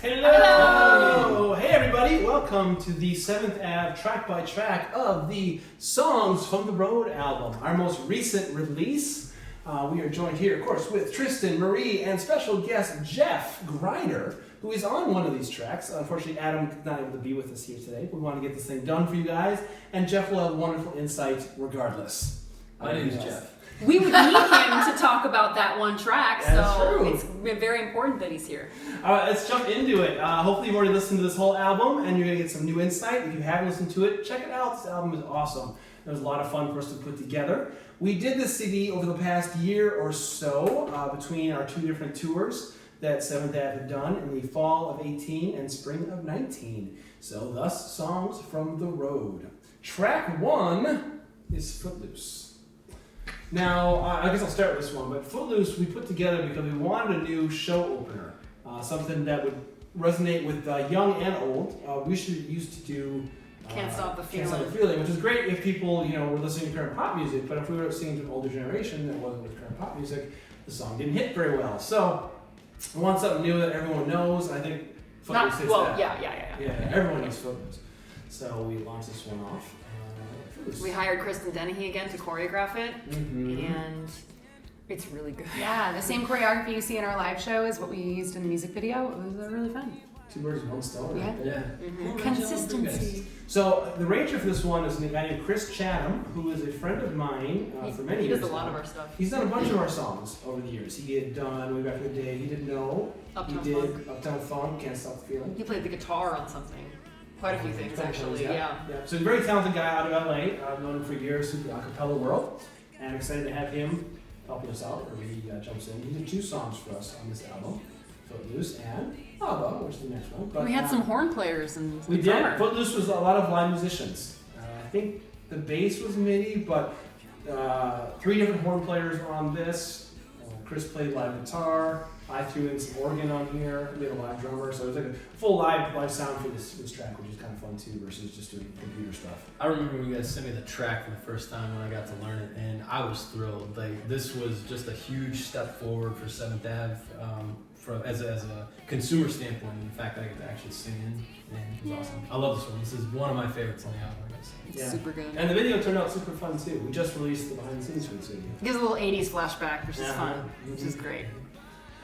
Hello! Hey everybody, welcome to the 7th Ave track by track of the Songs from the Road album, our most recent release. We are joined here, of course, with Tristin, Marie, and special guest Jeff Grider, who is on one of these tracks. Unfortunately, Adam is not able to be with us here today. We want to get this thing done for you guys, and Jeff will have wonderful insight regardless. My name is Jeff. We would need him to talk about that one track, so true. it's very important that he's here. All right, let's jump into it. Hopefully you've already listened to this whole album and you're going to get some new insight. If you haven't listened to it, check it out. This album is awesome. It was a lot of fun for us to put together. We did this CD over the past year or so between our two different tours that 7th Ave had done in the fall of 18 and spring of 19. So thus, Songs from the Road. Track 1 is Footloose. Now, I guess I'll start with this one, but Footloose we put together because we wanted a new show opener. Something that would resonate with young and old. We used to do Can't Stop the Can't Stop the Feeling, which is great if people, were listening to current pop music, but if we were singing to an older generation that wasn't with current pop music, the song didn't hit very well. So, I want something new that everyone knows. I think Footloose hits that. Yeah, everyone knows Footloose. So we launched this one off. We hired Kristen Dennehy again to choreograph it, and it's really good. Yeah, the same choreography you see in our live show is what we used in the music video. It was really fun. Two birds with one stone. Yeah. Right there. Consistency. So the arranger for this one is a guy named Chris Chatham, who is a friend of mine for many years. He does a lot now. of our stuff. He's done a bunch of our songs over the years. He had done way back in the day. He did No. Uptown he did Funk. Uptown Funk. Can't Stop the Feeling. He played the guitar on something. Quite a few things, actually. Yeah. So he's a very talented guy out of LA. I've known him for years through the acapella world, and I'm excited to have him helping us out where he jumps in. He did 2 songs for us on this album, Footloose and Abba, which is the next one. But, We had some horn players and we drummer. did. Footloose was a lot of live musicians. I think the bass was MIDI, but 3 different horn players were on this. Chris played live guitar. I threw in some organ on here. We had a live drummer, so it was like a full live sound for this track, which is kind of fun too, versus just doing computer stuff. I remember when you guys sent me the track for the first time when I got to learn it, and I was thrilled. Like, this was just a huge step forward for 7th Ave as a consumer standpoint. And the fact that I get to actually sing in, and it was awesome. I love this one. This is one of my favorites on the album. It's super good. And the video turned out super fun too. We just released the behind the scenes for this video. It gives a little 80s flashback, which is fun, which is great.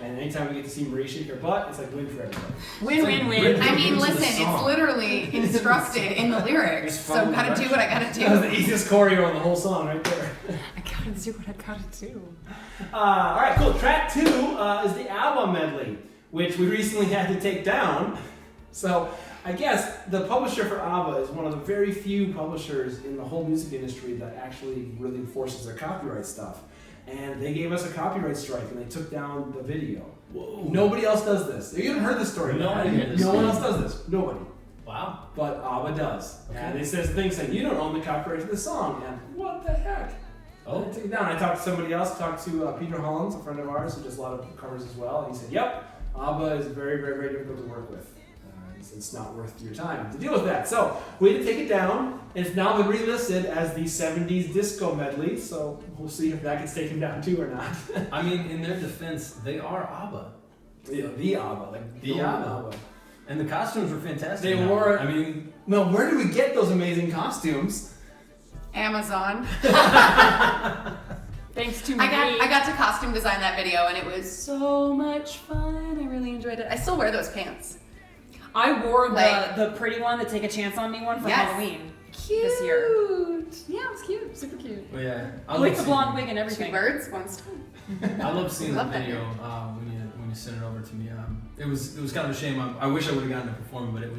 And anytime we get to see Marie shake her butt, it's like win for everybody. Win. I mean, listen, it's literally instructed in the lyrics, so gotta do what I gotta That was the do. easiest choreo on the whole song right there. I gotta do what I gotta do. All right, cool. Track 2 is the Abba medley, which we recently had to take down. So I guess the publisher for Abba is one of the very few publishers in the whole music industry that actually really enforces their copyright stuff. And they gave us a copyright strike and they took down the video. Whoa. Nobody else does this. You haven't heard this story. No, I didn't hear this No one story. else does this. Nobody. Wow. But Abba does. Okay. And it says things saying, you don't own the copyright to the song. And what the heck? Oh. They took it down. I talked to somebody else, talked to Peter Hollins, a friend of ours who does a lot of covers as well. And he said, yep, Abba is very, very, very difficult to work with. It's not worth your time to deal with that. So we had to take it down. It's now been relisted as the 70s disco medley. So we'll see if that gets taken down too or not. I mean, in their defense, they are Abba. The Abba. Like The Abba. And the costumes were fantastic. They were. I mean, no, where do we get those amazing costumes? Amazon. Thanks to me. I got to costume design that video and it was so much fun. I really enjoyed it. I still wear those pants. I wore Like- the pretty one, the Take a Chance on Me one for Yes. Halloween Cute. this year. Yeah, it was cute. Super cute. well, yeah. I like the blonde wig and everything. 2 birds, 1 stone. I love seeing Love that that video when you sent it over to me. It was kind of a shame. I wish I would have gotten to perform, but it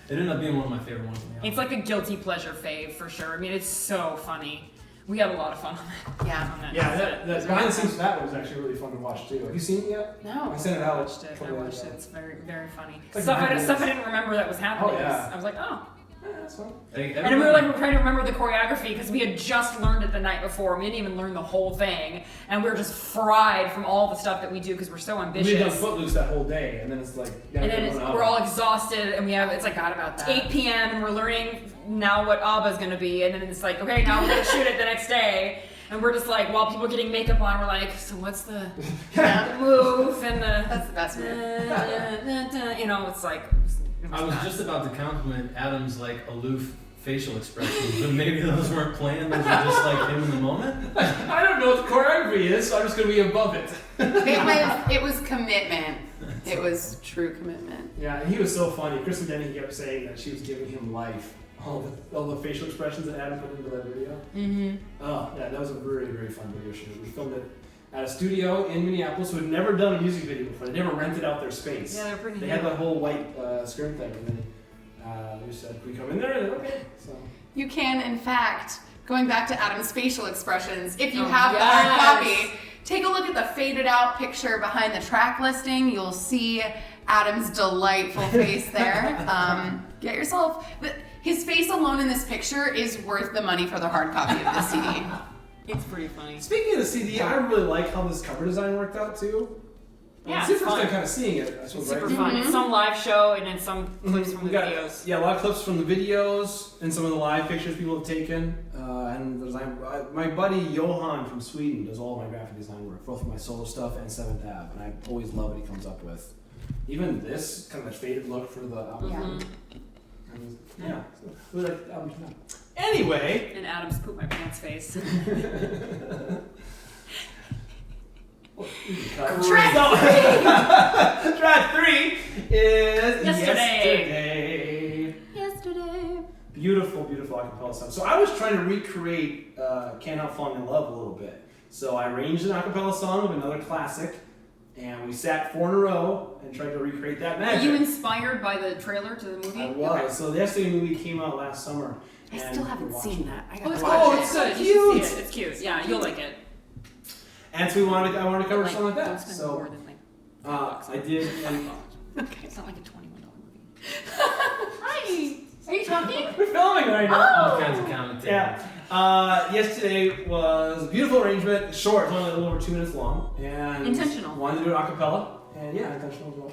ended up being one of my favorite ones. It's like a guilty pleasure fave for sure. I mean, it's so funny. We had a lot of fun on that. Yeah. On that. Yeah, that behind the scenes for that one was actually really fun to watch too. Have you seen it yet? No. I sent it out. I watched it. It's very, very funny. Like Stuff behind I the didn't remember that was happening. Oh, yeah. I was like, oh. Yeah, that's fun. And we were trying to remember the choreography because we had just learned it the night before. We didn't even learn the whole thing, and we were just fried from all the stuff that we do because we're so ambitious. We done Footloose that whole day, and then it's like. And then we're all exhausted, and it's like Forgot about that. 8 p.m. and we're learning now what Abba is going to be, and then it's like, okay, now we're going to shoot it the next day. And we're just like, while people are getting makeup on, we're like, so what's the move and the... That's the best move. You know, it's like... I was just about to compliment Adam's like aloof facial expressions, but maybe those weren't planned. Those were just like him in the moment. I don't know what the choreography is, so I'm just gonna be above it. It was commitment. It was true commitment. Yeah, and he was so funny. Kristen Denny kept saying that she was giving him life. All the facial expressions that Adam put into that video. Mm-hmm. Oh, yeah, that was a very, very fun video shoot. We filmed it at a studio in Minneapolis who had never done a music video before. They never rented out their space. Yeah, they're pretty They had that whole white screen thing, and then we said, "Can we come in there?" And they're okay. So You can, in fact, going back to Adam's facial expressions, if you Oh, have the yes. hard copy, take a look at the faded out picture behind the track listing. You'll see Adam's delightful face there. Get yourself... His face alone in this picture is worth the money for the hard copy of the CD. It's pretty funny. speaking of the CD, I really like how this cover design worked out too. Yeah, it's the it's first fun. time kind of seeing it. I suppose, It's super right? fun. It's some live show and then some clips from We the got, videos. yeah, a lot of clips from the videos and some of the live pictures people have taken. And the design. My buddy Johan from Sweden does all my graphic design work, both my solo stuff and 7th Ave, and I always love what he comes up with. Even this kind of a faded look for the album. Yeah. And, yeah, so we like the album too. Anyway. And Adam's poop my pants face. Track 3 is Yesterday. Yesterday. Beautiful, beautiful acapella song. So I was trying to recreate Can't Help Falling in Love a little bit. So I arranged an acapella song of another classic, and we sat 4 in a row and tried to recreate that Are magic. you inspired by the trailer to the movie? I was. So the Yesterday movie came out last summer. I and still we haven't watched seen it. that. I Oh, gotta it's watch good. Oh, it. it's so good. You should cute. see it. It's cute. Yeah, you'll like it. And so I wanted to cover Like, something like that. don't spend So more than like $5 I did. And Okay. It's not like a $21 movie. Hi. Are you talking? we're filming right now. All kinds of commentary. Yeah. Yesterday was a beautiful arrangement, short, it's only a little over 2 minutes long, and Intentional. wanted to do it a cappella, and yeah, intentional as well.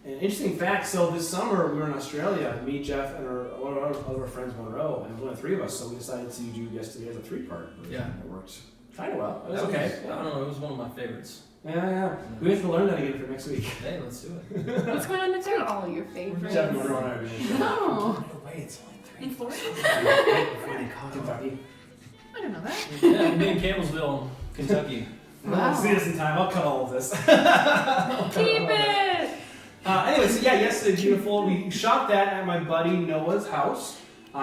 And interesting fact, so this summer we were in Australia, me, Jeff, and one of our other friends, Monroe, and there was only 3 of us, so we decided to do Yesterday as a 3-part. Yeah. It worked kind of well. It was That okay. I don't know, it was one of my favorites. Yeah. We have to learn that again for next week. Hey, let's do it. What's going on next They're week? all your favorites. Jeff, Monroe, and I are doing it. No. Wait, it's only 3. In Florida? Before they caught Kentucky. I don't know that. Yeah, me in Campbellsville, Kentucky. Wow. I'll see this in time. I'll cut all of this. Keep it. Anyway, so yeah, Yesterday Beautiful. We shot that at my buddy Noah's house.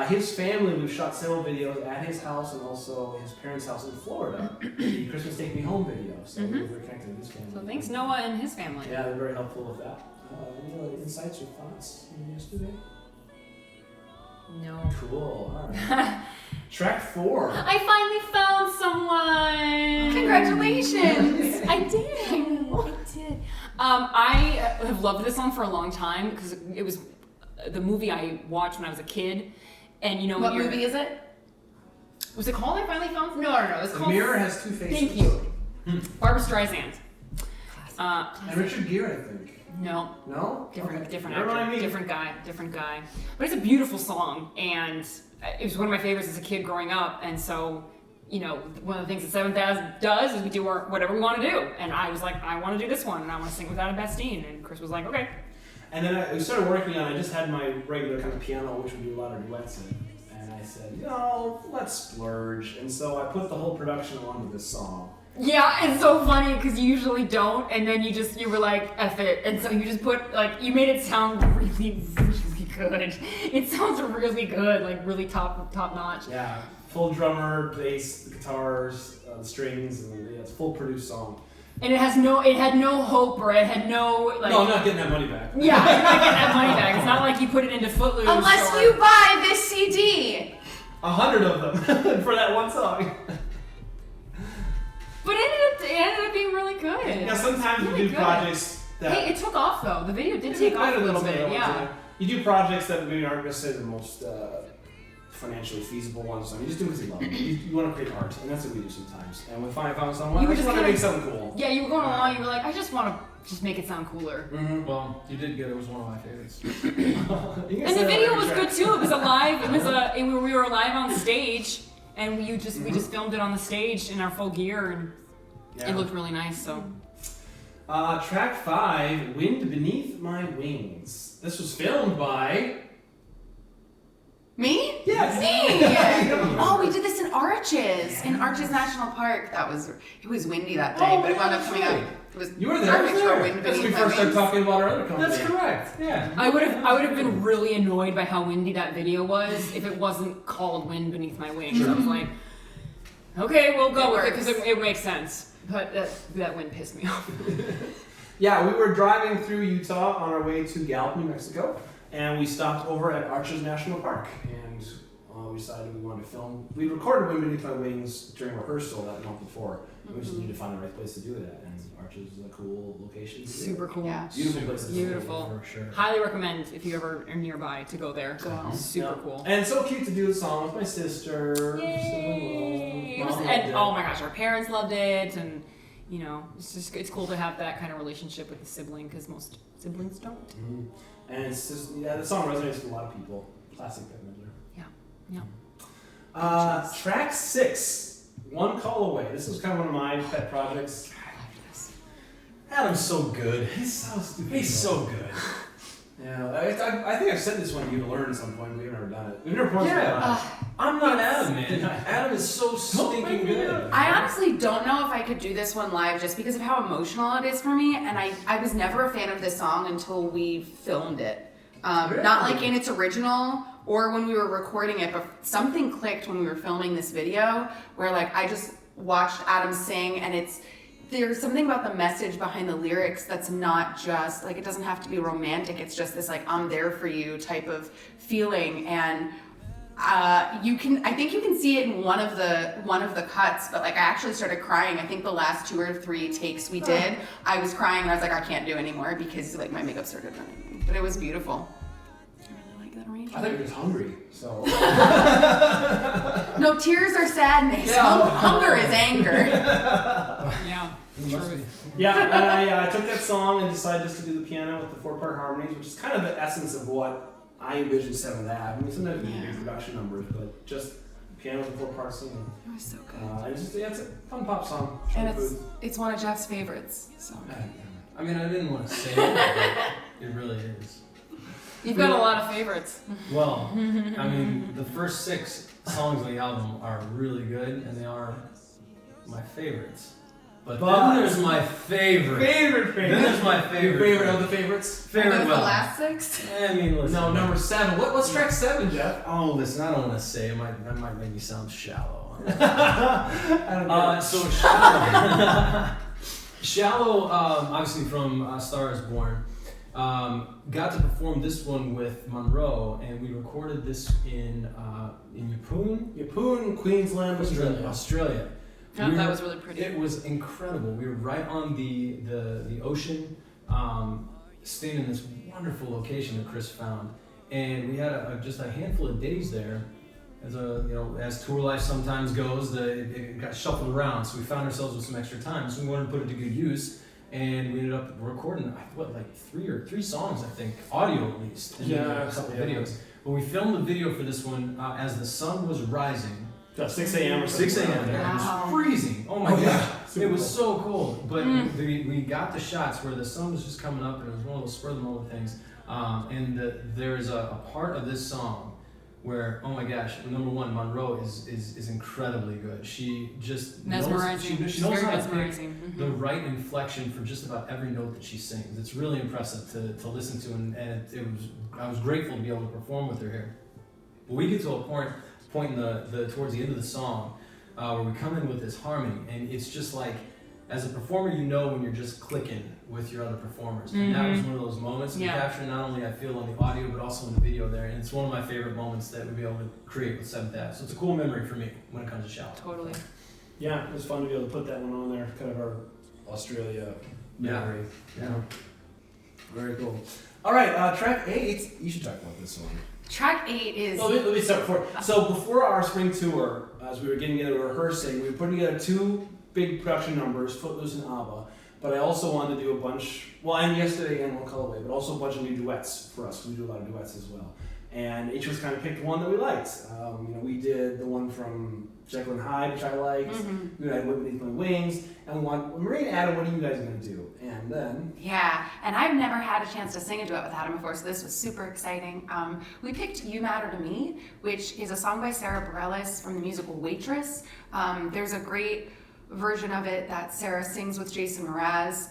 His family, we've shot several videos at his house and also his parents' house in Florida. The Christmas Take Me Home video. So we're very connected with his family. So thanks Noah and his family. Yeah, they're very helpful with that. Any other insights or thoughts on Yesterday? No. Cool. All right. Track 4. I finally found someone. Congratulations. I did. I did. I have loved this song for a long time because it was the movie I watched when I was a kid, and you know What when you're, movie is it? was it called I Finally Found? No, it was The called. Mirror Has 2 Faces. Thank you. Barbara Streisand. And Richard Gere, I think. No, No? different Okay. different Never actor, mind me. different guy. But it's a beautiful song, and it was one of my favorites as a kid growing up. And so, you know, one of the things that 7th Ave does is we do whatever we want to do. And I was like, I want to do this one, and I want to sing without a Bastien. And Chris was like, okay. And then we started working on, I just had my regular kind of piano, which we do a lot of duets in. And I said, you know, let's splurge. And so I put the whole production onto this song. Yeah, it's so funny because you usually don't, and then you were like, F it. And so you just put, like, you made it sound really, really good. It sounds really good, like really top notch. Yeah, full drummer, bass, the guitars, the strings, and yeah, it's a full produced song. And it had no hope, or it had no, like... No, I'm not getting that money back. Yeah, you're not getting that money back. It's not like you put it into Footloose. Unless or... you buy this CD. 100 of them for that one song. But it ended up being really good. Yeah, sometimes Really you do good. projects that... Hey, it took off though. The video did take off better a than little some of the bit, other ones, yeah. You do projects that maybe aren't necessarily the most financially feasible ones. So you just do it because you love it. You want to create art, and that's what we do sometimes. And with Fine Found Someone, You I were just just want to kinda- make something cool. Yeah, you were going along, you were like, I just want to just make it sound cooler. Mm-hmm. Well, you did good. It was one of my favorites. And the video was good too. It was alive. We were live on stage, and we just filmed it on the stage in our full gear, and it looked really nice. So. Track 5, Wind Beneath My Wings. This was filmed by... Me? Yes. Me! Oh, we did this in Arches National Park. It was windy that day, but it wound up coming out. It was You were there. perfect for Wind That's when Beneath we My first started Wings. talking about our other company. That's correct. Yeah. I would have been really annoyed by how windy that video was if it wasn't called Wind Beneath My Wings. I was like, okay, we'll go with it because it makes sense. But that wind pissed me off. Yeah, we were driving through Utah on our way to Gallup, New Mexico, and we stopped over at Arches National Park, and we decided we wanted to film. We recorded Wind Beneath My Wings during rehearsal that month before, and we just needed to find the right place to do it at, and Arches is a cool location. Super cool. Yeah. Beautiful place to do it. Beautiful. For sure. Highly recommend if you ever are nearby to go there. Go. Super Yeah. cool. And so cute to do the song with my sister. Yay! Mom loved And it. oh my gosh, our parents loved it, and it's cool to have that kind of relationship with the sibling because most siblings don't. Mhm. And it's just the song resonates with a lot of people. Classic Bette Midler. Yeah. Track 6, One Call Away. This was kind of one of my pet projects. I love this. Adam's so good. He's so stupid. He's so good. Yeah, I think I've sent this one to you to learn at some point, but we've never done it. We've never performed it. Yeah. I'm not Adam, man. Adam is so stinking good. I honestly don't know if I could do this one live just because of how emotional it is for me, and I was never a fan of this song until we filmed it. Not like in its original or when we were recording it, but something clicked when we were filming this video where like I just watched Adam sing, and there's something about the message behind the lyrics that's not just like, it doesn't have to be romantic, it's just this like I'm there for you type of feeling. And I think you can see it in one of the cuts, but like I actually started crying. I think the last 2 or 3 takes we did, I was crying and I was like, I can't do anymore because like my makeup started running. But it was beautiful. I really like that arrangement. I think you're just hungry, so. No, tears are sadness. Yeah. Hunger is anger. Yeah. Yeah, I took that song and decided just to do the piano with the 4-part harmonies, which is kind of the essence of what I envisioned 7th Ave. I mean, sometimes we do production numbers, but just piano with the 4-part singing. It was so good. And it's a fun pop song. And Short it's one of Jeff's favorites. So I mean, I didn't want to say it, but it really is. You've got a lot of favorites. Well, I mean, the first 6 songs on the album are really good, and they are my favorites. But then there's my favorite. Favorite. Then there's my favorite. Favorite of the favorites? Favorite. the Well, last 6? I mean, listen. No, number 7. What's track 7, Jeff? Oh, listen, I don't want to say it. That might make me sound shallow. I don't know. So Shallow. Shallow, obviously from Star Is Born. Got to perform this one with Monroe, and we recorded this in Yeppoon, Queensland, Australia. That was really pretty. It was incredible. We were right on the ocean, staying in this wonderful location that Chris found, and we had just a handful of days there. As tour life sometimes goes, it got shuffled around, so we found ourselves with some extra time. So we wanted to put it to good use, and we ended up recording like 3 songs, I think, audio at least, and then a couple videos. But we filmed the video for this one as the sun was rising. 6 a.m. or 6 a.m. something. It Wow. was freezing. Oh my gosh. Super It was cool. so cold. But we got the shots where the sun was just coming up, and it was one of those spur of the moment things. There is a part of this song where, oh my gosh, number one, Monroe is incredibly good. She just Mesmerizing. She She's knows very how to pick mesmerizing. the right inflection for just about every note that she sings. It's really impressive to listen to, and I was grateful to be able to perform with her here. But we get to a point in towards the end of the song where we come in with this harmony, and it's just like, as a performer, you know when you're just clicking with your other performers. And that was one of those moments we capture not only I feel on the audio but also in the video there, and it's one of my favorite moments that we'll be able to create with 7th Ave. So it's a cool memory for me when it comes to Shallow. Totally. Yeah, it was fun to be able to put that one on there, kind of our Australia memory. Yeah. Very cool. All right, track 8. You should talk about this one. Track 8 is. Let me start before. So before our spring tour, as we were getting together rehearsing, we were putting together 2 big production numbers, Footloose and Abba. But I also wanted to do a bunch, and Yesterday and One Call Away, but also a bunch of new duets for us. We do a lot of duets as well. And each of us kind of picked one that we liked. We did the one from Jekyll and Hyde, which I liked. We had Whip Beneath My Wings. And we want, Marie and Adam, what are you guys going to do? And then... Yeah, and I've never had a chance to sing a duet with Adam before, so this was super exciting. We picked You Matter to Me, which is a song by Sarah Bareilles from the musical Waitress. There's a great version of it that Sarah sings with Jason Mraz.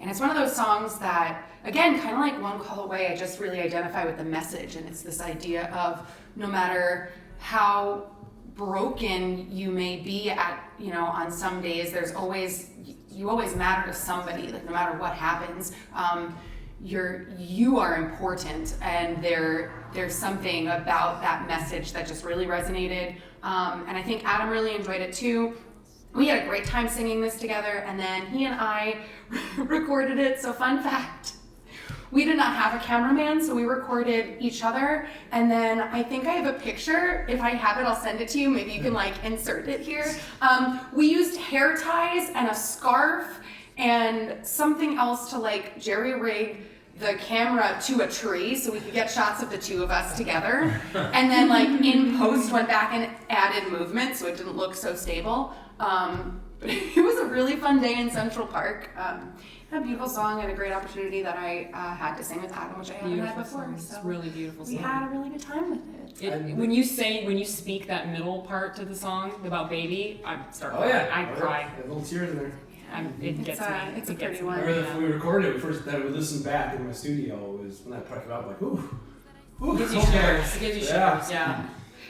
And it's one of those songs that, again, kind of like One Call Away, I just really identify with the message. And it's this idea of no matter how broken you may be on some days, you always matter to somebody, like no matter what happens. You are important, and there's something about that message that just really resonated. And I think Adam really enjoyed it too. We had a great time singing this together, and then he and I recorded it. So fun fact, we did not have a cameraman, so we recorded each other. And then I think I have a picture. If I have it, I'll send it to you. Maybe you can insert it here. We used hair ties and a scarf and something else to jerry rig the camera to a tree so we could get shots of the two of us together. And then in post went back and added movement so it didn't look so stable. But it was a really fun day in Central Park. A beautiful song and a great opportunity that I had to sing with Adam, which I haven't had before. It's So really beautiful song. we had a really good time with it. When you speak that middle part to the song about baby, I start crying. I cry. Got little tears in there. It gets me. It's a It gets pretty me. one. I remember that when we recorded it, we first that we listened back in my studio was when that part came out, ooh. It gives you okay. shivers. It gives you shivers. Yeah.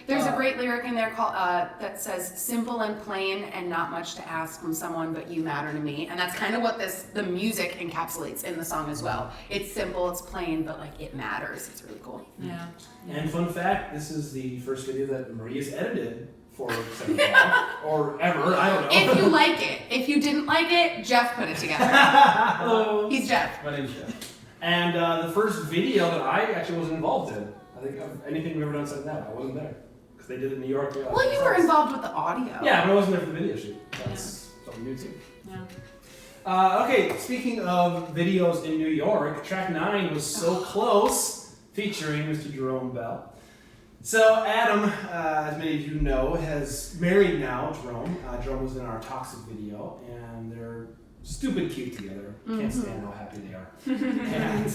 There's a great lyric in there called that says, "Simple and plain, and not much to ask from someone, but you matter to me." And that's kind of what the music encapsulates in the song as well. It's simple, it's plain, but it matters. It's really cool. Yeah. And fun fact, this is the first video that Maria's edited for 7th Ave, or ever, I don't know. If you like it. If you didn't like it, Jeff put it together. Hello. He's Jeff. My name's Jeff. And the first video that I actually was involved in, I think of anything we've ever done 7th Ave, I wasn't there. Because they did it in New York. Well, you were involved with the audio. Yeah, but I wasn't there for the video shoot. That's something new too. Yeah. Okay, speaking of videos in New York, track 9 was So Close, featuring Mr. Jerome Bell. So Adam, as many of you know, has married now Jerome. Jerome was in our Toxic video, and they're stupid cute together. Can't stand how happy they are. And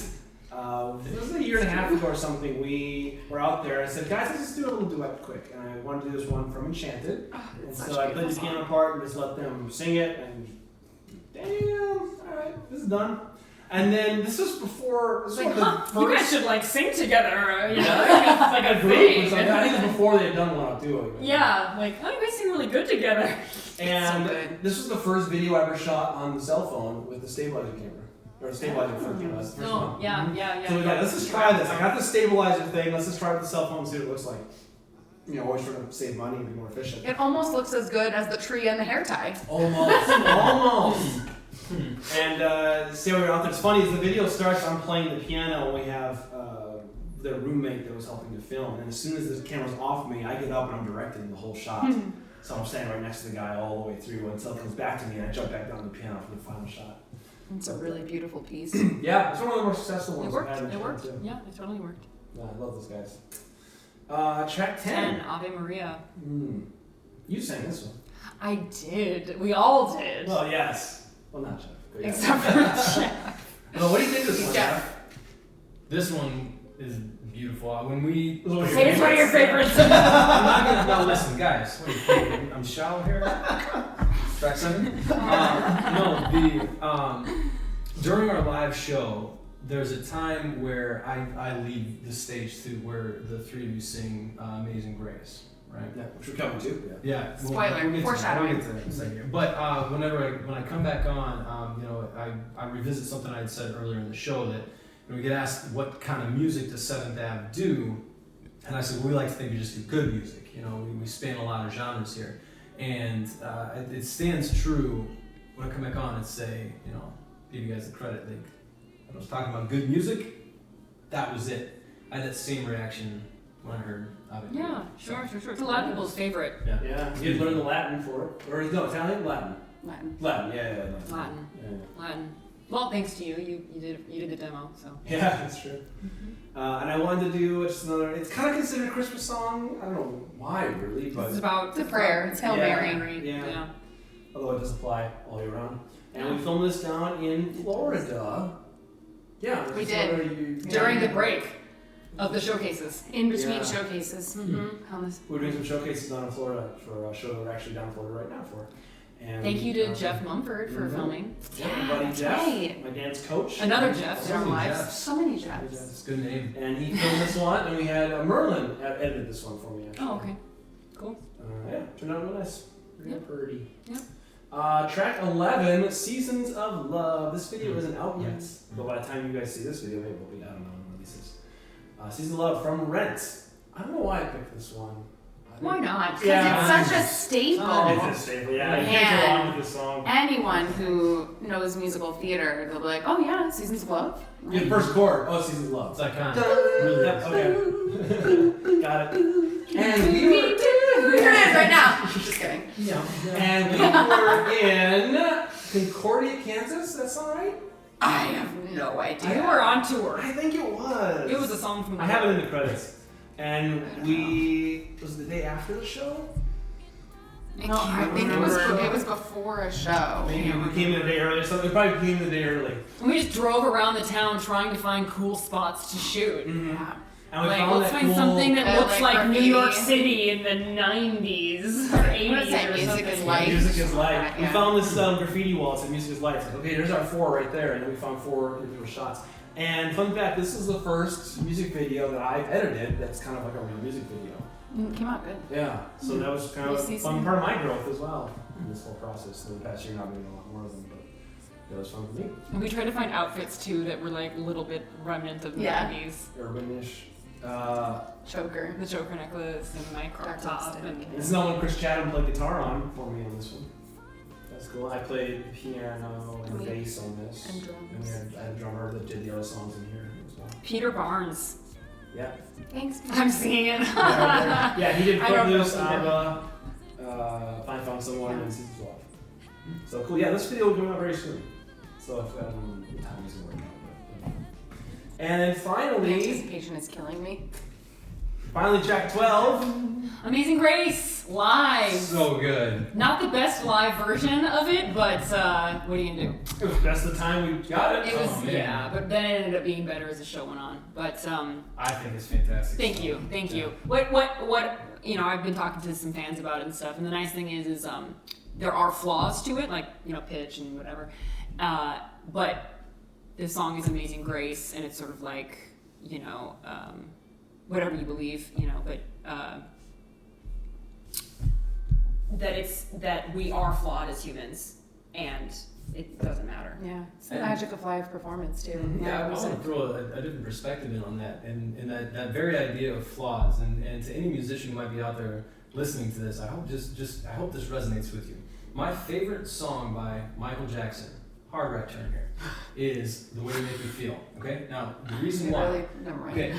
it was a year and a half ago or something, we were out there. I said, guys, let's just do a little duet quick. And I wanted to do this one from Enchanted. And so I played the piano part and just let them sing it. And damn, all right, this is done. And then this was before. This was You first. guys should sing together. You know, like a group or thing. something. I think it was before they had done one out doing. Yeah, you guys seem really good together. And So good. this was the first video I ever shot on the cell phone with the stabilizer camera. Or the stabilizer phone camera. That's the first one. Yeah. So we got, let's just try this. I got the stabilizer thing. Let's just try it with the cell phone and see what it looks like. Always trying to save money and be more efficient. It almost looks as good as the tree and the hair tie. Almost. Almost. And see how we're out there. It's funny, as the video starts, I'm playing the piano, and we have the roommate that was helping to film. And as soon as the camera's off me, I get up and I'm directing the whole shot. So I'm standing right next to the guy all the way through until it comes back to me, and I jump back down the piano for the final shot. It's a really beautiful piece. Yeah, it's one of the more successful It ones worked. I've had in the It show, worked. too. Yeah, it totally worked. Yeah, I love those guys. Track 10. Ave Maria. You sang this one. I did. We all did. Well, yes. Well, not Jeff. But yeah. Except for Jeff. Well, what do you think of this one, Jeff. Jeff? This one is beautiful. When we Say it's one of your favorites. I'm not gonna. No, listen, guys. What are you thinking? I'm shallow here. Track 7. During our live show, there's a time where I leave the stage to where the three of you sing "Amazing Grace," right? Yeah, which we're coming to. Yeah. Spoiler, We'll get to foreshadowing. that in a second. But when I come back on, I revisit something I had said earlier in the show that we get asked what kind of music does 7th Ave do, and I said, well, we like to think we just do good music. We span a lot of genres here, and it stands true when I come back on and say, give you guys the credit. When I was talking about good music, that was it. I had that same reaction when I heard Abba. Yeah, sure. It's a lot of people's favorite. Yeah, you had learned the Latin for it. Or no, Italian? Latin. Latin. Latin, yeah. Latin. Yeah. Latin. Well, thanks to you. You did the demo, so. Yeah, that's true. And I wanted to do just another. It's kind of considered a Christmas song. I don't know why really, but It's about It's a prayer. It's Hail Yeah. Mary. Yeah. although it does apply all year round. And we filmed this down in Florida. Yeah, We did. During the break of the showcases. In between Yeah. showcases. On this. We're doing some showcases down in Florida for a show that we're actually down in Florida right now for. And Thank you to Jeff Mumford for Mhm. filming. Yeah, my buddy that's Jeff, right. my dance coach. Another Jeff. Their many lives. Jeffs. So many Jeffs. It's a good name. And he filmed this one, and we had Merlin edited this one for me. Actually. Oh, okay. Cool. Yeah, turned out real nice. Really Yep. pretty. Yep. Track 11, Seasons of Love. This video isn't out yet, but by the time you guys see this video, maybe it'll be, I don't know when it releases. Seasons of Love from Rent. I don't know why I picked this one. Why not? Because Yeah. it's such a staple. It's a staple, yeah. I can't go wrong with this song. Anyone who knows musical theater, they'll be like, oh yeah, Seasons of Love. Yeah, the first chord. Oh, Seasons of Love. It's iconic. Really Yep, is. okay. Got it. And we were... Here it is right now. Just kidding. Yeah. And we were in Concordia, Kansas. That sound right? I have no You idea. were on tour. I think it was. It was a song from the I have it in the credits. And we... Was it the day after the show? No, I think it was before a show. Maybe we came in a day early or something. We probably came in a day early. And we just drove around the town trying to find cool spots to shoot. Yeah. And we Like, found let's that find cool... something that looks like like New graffiti. York City in the 90s or 80s What is that? or Music something. is Life. Music is life. We Yeah. found this graffiti wall. It said Music is life. It's like, okay, there's our 4 right there. And then we found 4 individual shots. And fun fact, this is the first music video that I've edited that's kind of like a real music video. It came out good. Yeah, so that was kind of You a see fun some- part of my growth as well in this whole process. In the past year, not doing a lot more of them, but that was fun for me. And we tried to find outfits too that were like a little bit remnant of the Yeah. 90s. Urbanish. Choker. The choker necklace and my crop Dark top. lipstick. And This is not when Chris Chatham played guitar on for me on this one. That's cool. I played piano and bass on this. And And drums. I had a drummer that did the other songs in here as well. Peter Barnes. Yeah. Thanks. I'm seeing it. Yeah, he did I don't know Footloose, Peter. Abba, Find Found Someone, and Seasons of Love. So cool. Yeah, this video will come out very soon. So if the time isn't working out. But. And then The finally, anticipation is killing me. track 12. Amazing Grace live. So good. Not the best live version of it, but what are you gonna do? It was best of the time we got it. It was Oh, man. yeah, but then it ended up being better as the show went on. But I think it's fantastic. thank you. What you know, I've been talking to some fans about it and stuff, and the nice thing is there are flaws to it, like, you know, pitch and whatever. But this song is Amazing Grace, and it's sort of like, you know, whatever you believe, you know, but that we are flawed as humans, and it doesn't matter. Yeah. It's the And- magic of live performance too. Yeah, I want to throw a different perspective in on that, and that very idea of flaws. And to any musician who might be out there listening to this, I hope I hope this resonates with you. My favorite song by Michael Jackson, hard right turn here, is "The Way You Make Me Feel." Okay, now the reason why. Really, never mind. Okay,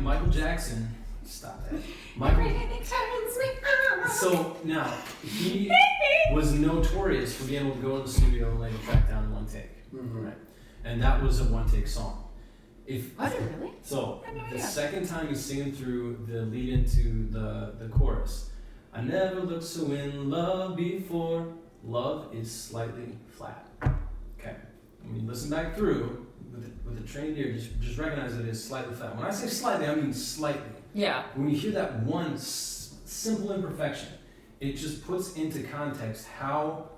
Michael Jackson. Stop that. Michael. So now he was notorious for being able to go in the studio and lay the track down in one take. Mhm. Right. And that was a one-take song. Was it really? So I had no the idea. second time he's singing through the lead into the chorus, I never looked so in love before. Love is slightly flat. Okay. When you listen back through with the trained ear, just recognize that it is slightly flat. When I say slightly, I mean slightly. Yeah. When you hear that one simple imperfection, it just puts into context how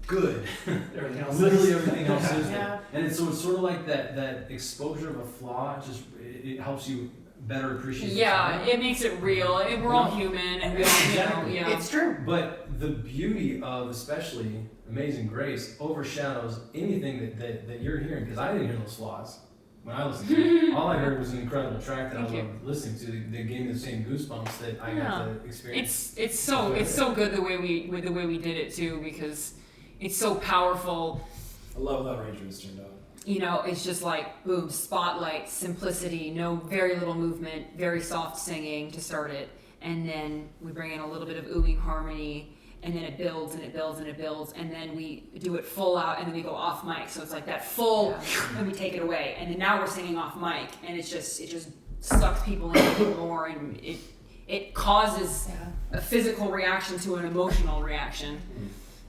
good Everything else literally is. everything else is. Yeah. And it's sort of like that exposure of a flaw. Just it helps you better appreciate. the Yeah, song. it makes it real. And we're all human, and we all, you know, Exactly. yeah. It's true. But the beauty of especially Amazing Grace overshadows anything that you're hearing, because I didn't hear those flaws when I listened to it. All I heard was an incredible track that Thank I you. loved listening to. They gave me the same goosebumps that I got to experience. It's so good the way we did it too, because it's so powerful. I love how arrangements turned out. You know, it's just like boom, spotlight, simplicity, no very little movement, very soft singing to start it, and then we bring in a little bit of oohing harmony, and then it builds and it builds and it builds, and then we do it full out, and then we go off mic. So it's like that full, and we take it away, and then now we're singing off mic, and it just sucks people in even more, and it causes a physical reaction to an emotional reaction.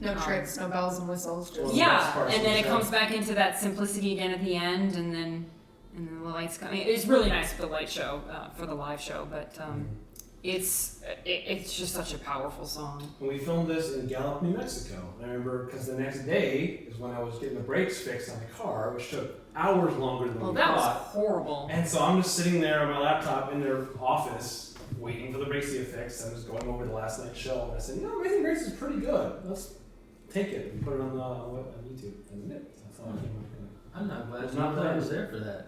No tricks, no bells and whistles. Just And then it comes back into that simplicity again at the end, and then the lights come. I mean, it's really nice for the light show, for the live show, but it's just such a powerful song. And we filmed this in Gallup, New Mexico. I remember because the next day is when I was getting the brakes fixed on the car, which took hours longer than we That was thought. horrible. And so I'm just sitting there on my laptop in their office, waiting for the brakes to get fixed. I was going over the last night's show, and I said, Amazing Grace is pretty good. Let's take it and put it on YouTube. And that's all I came up with. I'm not glad I was there for that.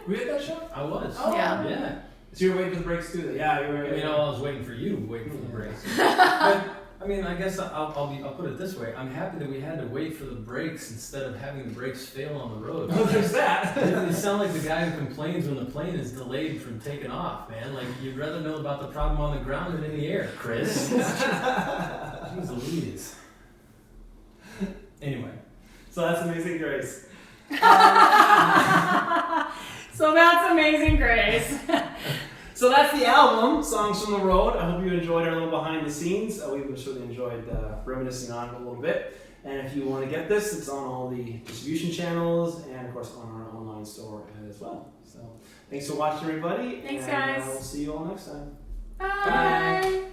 Were you at that show? I was. Oh, Yeah. So you were waiting for the brakes to do that? Yeah, you were. I was waiting for you, waiting for the brakes. But I mean, I guess I'll put it this way. I'm happy that we had to wait for the brakes instead of having the brakes fail on the road. Oh, there's that. You sound like the guy who complains when the plane is delayed from taking off, man. Like, you'd rather know about the problem on the ground than in the air, Chris. Jeez Louise. Anyway. So that's Amazing Grace. So that's Amazing Grace. So that's the album, Songs from the Road. I hope you enjoyed our little behind the scenes. We've really enjoyed reminiscing on it a little bit. And if you want to get this, it's on all the distribution channels and, of course, on our online store as well. So thanks for watching, everybody. Thanks, and, guys. We'll see you all next time. Bye.